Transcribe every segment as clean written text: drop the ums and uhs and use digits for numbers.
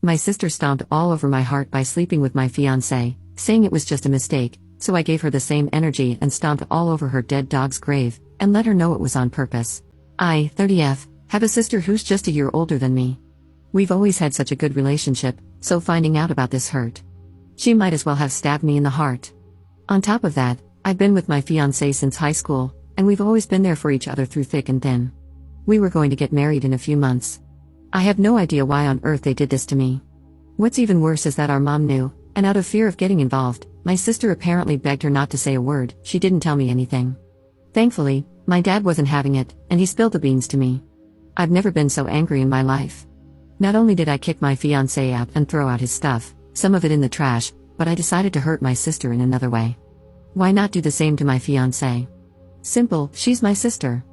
My sister stomped all over my heart by sleeping with my fiancé, saying it was just a mistake, so I gave her the same energy and stomped all over her dead dog's grave, and let her know it was on purpose. I, 30F, have a sister who's just a year older than me. We've always had such a good relationship, so finding out about this hurt. She might as well have stabbed me in the heart. On top of that, I've been with my fiancé since high school, and we've always been there for each other through thick and thin. We were going to get married in a few months. I have no idea why on earth they did this to me. What's even worse is that our mom knew, and out of fear of getting involved, my sister apparently begged her not to say a word. She didn't tell me anything. Thankfully, my dad wasn't having it, and he spilled the beans to me. I've never been so angry in my life. Not only did I kick my fiancé out and throw out his stuff, some of it in the trash, but I decided to hurt my sister in another way. Why not do the same to my fiancé? Simple, she's my sister.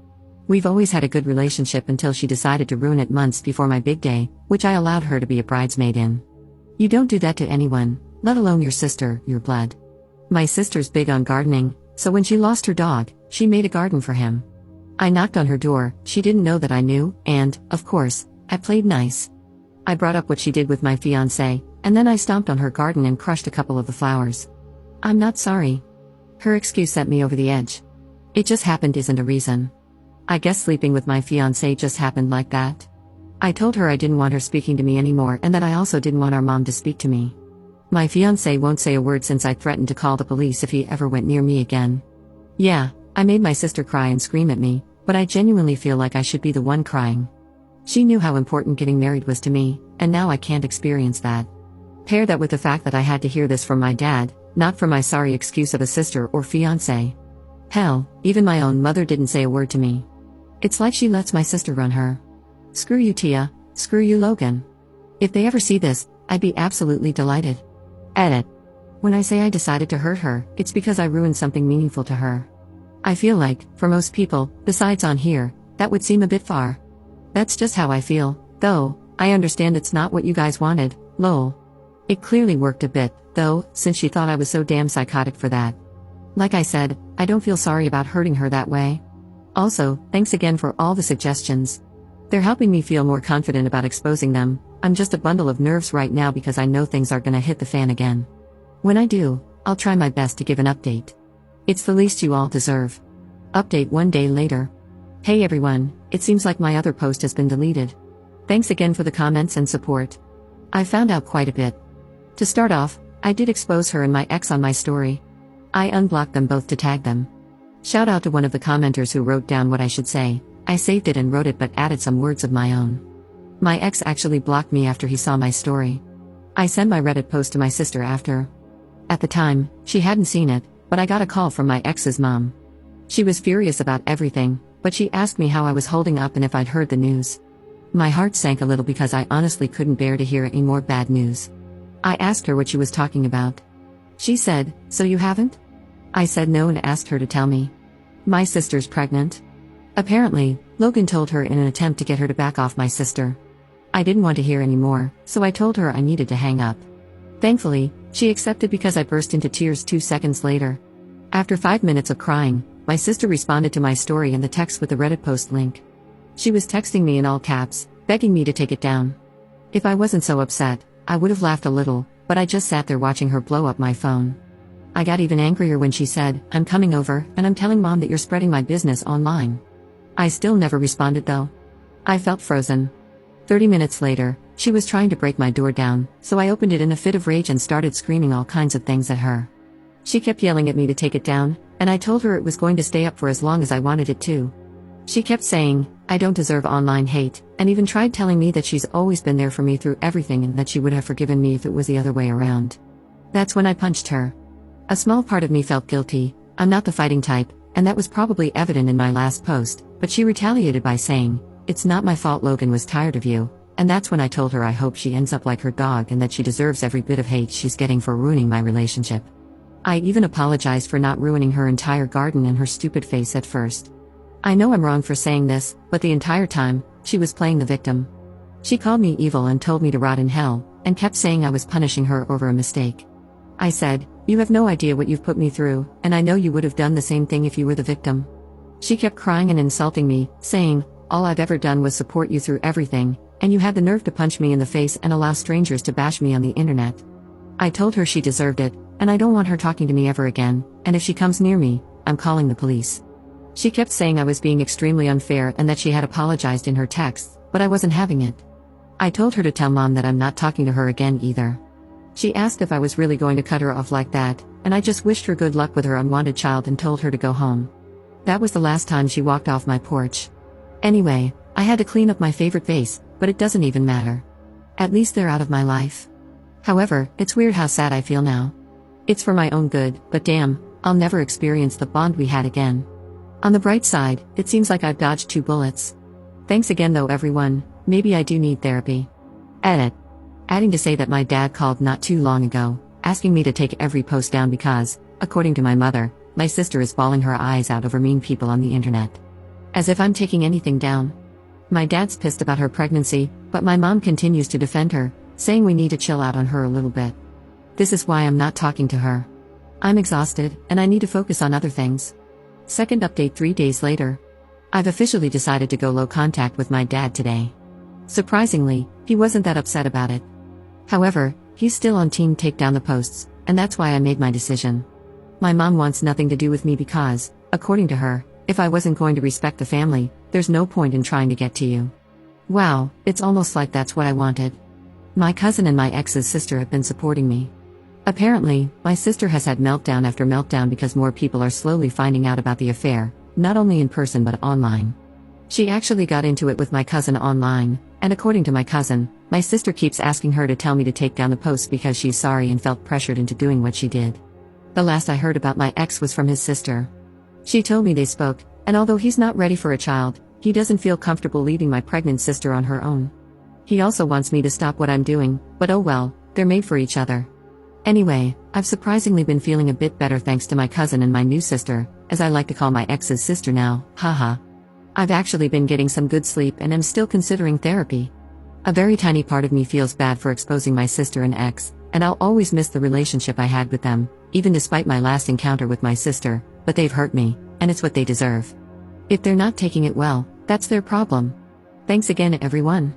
We've always had a good relationship until she decided to ruin it months before my big day, which I allowed her to be a bridesmaid in. You don't do that to anyone, let alone your sister, your blood. My sister's big on gardening, so when she lost her dog, she made a garden for him. I knocked on her door, she didn't know that I knew, and, of course, I played nice. I brought up what she did with my fiancé, and then I stomped on her garden and crushed a couple of the flowers. I'm not sorry. Her excuse sent me over the edge. It just happened isn't a reason. I guess sleeping with my fiancé just happened like that. I told her I didn't want her speaking to me anymore and that I also didn't want our mom to speak to me. My fiancé won't say a word since I threatened to call the police if he ever went near me again. Yeah, I made my sister cry and scream at me, but I genuinely feel like I should be the one crying. She knew how important getting married was to me, and now I can't experience that. Pair that with the fact that I had to hear this from my dad, not from my sorry excuse of a sister or fiancé. Hell, even my own mother didn't say a word to me. It's like she lets my sister run her. Screw you, Tia. Screw you, Logan. If they ever see this, I'd be absolutely delighted. Edit. When I say I decided to hurt her, it's because I ruined something meaningful to her. I feel like, for most people, besides on here, that would seem a bit far. That's just how I feel, though, I understand it's not what you guys wanted, lol. It clearly worked a bit, though, since she thought I was so damn psychotic for that. Like I said, I don't feel sorry about hurting her that way. Also, thanks again for all the suggestions. They're helping me feel more confident about exposing them. I'm just a bundle of nerves right now because I know things are gonna hit the fan again. When I do, I'll try my best to give an update. It's the least you all deserve. Update 1 day later. Hey everyone, it seems like my other post has been deleted. Thanks again for the comments and support. I found out quite a bit. To start off, I did expose her and my ex on my story. I unblocked them both to tag them. Shout out to one of the commenters who wrote down what I should say. I saved it and wrote it but added some words of my own. My ex actually blocked me after he saw my story. I sent my Reddit post to my sister after. At the time, she hadn't seen it, but I got a call from my ex's mom. She was furious about everything, but she asked me how I was holding up and if I'd heard the news. My heart sank a little because I honestly couldn't bear to hear any more bad news. I asked her what she was talking about. She said, "So you haven't?" I said no and asked her to tell me. My sister's pregnant. Apparently, Logan told her in an attempt to get her to back off my sister. I didn't want to hear any more, so I told her I needed to hang up. Thankfully, she accepted because I burst into tears 2 seconds later. After 5 minutes of crying, my sister responded to my story in the text with the Reddit post link. She was texting me in all caps, begging me to take it down. If I wasn't so upset, I would have laughed a little, but I just sat there watching her blow up my phone. I got even angrier when she said, "I'm coming over, and I'm telling mom that you're spreading my business online." I still never responded though. I felt frozen. 30 minutes later, she was trying to break my door down, so I opened it in a fit of rage and started screaming all kinds of things at her. She kept yelling at me to take it down, and I told her it was going to stay up for as long as I wanted it to. She kept saying, I don't deserve online hate, and even tried telling me that she's always been there for me through everything and that she would have forgiven me if it was the other way around. That's when I punched her. A small part of me felt guilty. I'm not the fighting type, and that was probably evident in my last post, but she retaliated by saying, "It's not my fault Logan was tired of you," and that's when I told her I hope she ends up like her dog and that she deserves every bit of hate she's getting for ruining my relationship. I even apologized for not ruining her entire garden and her stupid face at first. I know I'm wrong for saying this, but the entire time, she was playing the victim. She called me evil and told me to rot in hell, and kept saying I was punishing her over a mistake. I said, "You have no idea what you've put me through, and I know you would have done the same thing if you were the victim." She kept crying and insulting me, saying, "All I've ever done was support you through everything, and you had the nerve to punch me in the face and allow strangers to bash me on the internet. I told her she deserved it, and I don't want her talking to me ever again, and if she comes near me, I'm calling the police. She kept saying I was being extremely unfair and that she had apologized in her texts, but I wasn't having it. I told her to tell Mom that I'm not talking to her again either. She asked if I was really going to cut her off like that, and I just wished her good luck with her unwanted child and told her to go home. That was the last time she walked off my porch. Anyway, I had to clean up my favorite vase, but it doesn't even matter. At least they're out of my life. However, it's weird how sad I feel now. It's for my own good, but damn, I'll never experience the bond we had again. On the bright side, it seems like I've dodged 2 bullets. Thanks again though everyone, maybe I do need therapy. Edit. Adding to say that my dad called not too long ago, asking me to take every post down because, according to my mother, my sister is bawling her eyes out over mean people on the internet. As if I'm taking anything down. My dad's pissed about her pregnancy, but my mom continues to defend her, saying we need to chill out on her a little bit. This is why I'm not talking to her. I'm exhausted, and I need to focus on other things. Second update 3 days later. I've officially decided to go low contact with my dad today. Surprisingly, he wasn't that upset about it. However, he's still on team take down the posts, and that's why I made my decision. My mom wants nothing to do with me because, according to her, if I wasn't going to respect the family, there's no point in trying to get to you. Wow, it's almost like that's what I wanted. My cousin and my ex's sister have been supporting me. Apparently, my sister has had meltdown after meltdown because more people are slowly finding out about the affair, not only in person but online. She actually got into it with my cousin online, and according to my cousin, my sister keeps asking her to tell me to take down the post because she's sorry and felt pressured into doing what she did. The last I heard about my ex was from his sister. She told me they spoke, and although he's not ready for a child, he doesn't feel comfortable leaving my pregnant sister on her own. He also wants me to stop what I'm doing, but oh well, they're made for each other. Anyway, I've surprisingly been feeling a bit better thanks to my cousin and my new sister, as I like to call my ex's sister now, haha. I've actually been getting some good sleep and am still considering therapy. A very tiny part of me feels bad for exposing my sister and ex, and I'll always miss the relationship I had with them, even despite my last encounter with my sister, but they've hurt me, and it's what they deserve. If they're not taking it well, that's their problem. Thanks again everyone.